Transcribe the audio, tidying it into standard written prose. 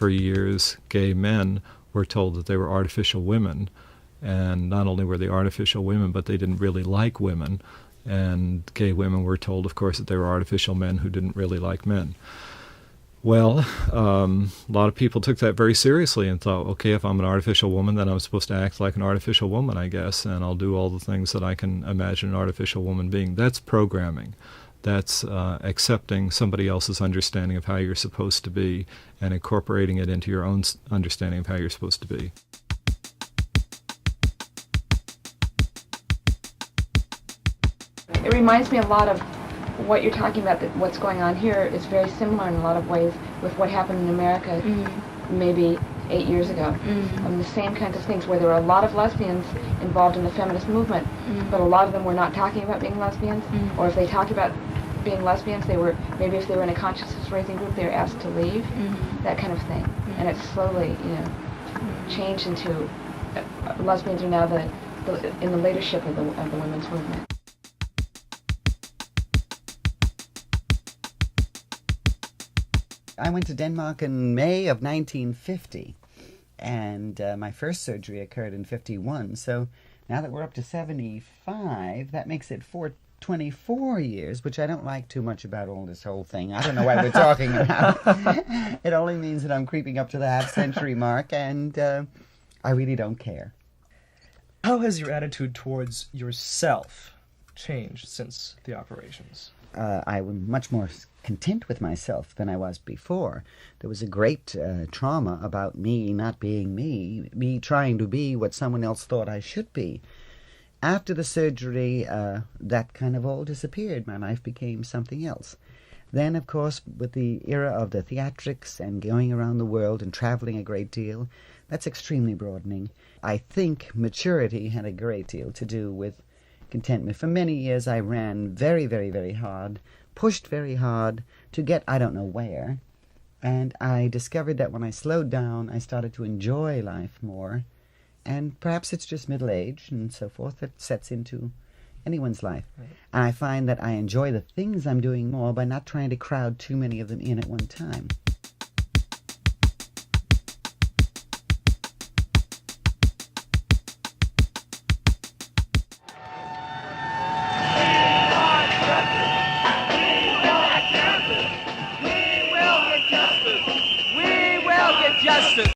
for years, gay men were told that they were artificial women. And not only were they artificial women, but they didn't really like women. And gay women were told, of course, that they were artificial men who didn't really like men. Well, a lot of people took that very seriously and thought, okay, if I'm an artificial woman, then I'm supposed to act like an artificial woman, I guess, and I'll do all the things that I can imagine an artificial woman being. That's programming. That's accepting somebody else's understanding of how you're supposed to be and incorporating it into your own understanding of how you're supposed to be. It reminds me a lot of what you're talking about, that what's going on here is very similar in a lot of ways with what happened in America maybe 8 years ago. The same kinds of things where there were a lot of lesbians involved in the feminist movement, but a lot of them were not talking about being lesbians, or if they talked about being lesbians, they were, maybe if they were in a consciousness raising group, they were asked to leave, that kind of thing. And it's slowly, changed into, lesbians are now in the leadership of the women's movement. I went to Denmark in May of 1950, and my first surgery occurred in 51. So now that we're up to 75, that makes it 24 years, which I don't like too much about all this whole thing. I don't know why we're talking about. It only means that I'm creeping up to the half-century mark, and I really don't care. How has your attitude towards yourself changed since the operations? I'm much more content with myself than I was before. There was a great trauma about me not being me trying to be what someone else thought I should be. After the surgery, that kind of all disappeared. My life became something else. Then, of course, with the era of the theatrics and going around the world and traveling a great deal, that's extremely broadening. I think maturity had a great deal to do with contentment. For many years I ran very, very, very hard, pushed very hard to get I don't know where, and I discovered that when I slowed down I started to enjoy life more, and perhaps it's just middle age and so forth that sets into anyone's life. Right. And I find that I enjoy the things I'm doing more by not trying to crowd too many of them in at one time. Justice.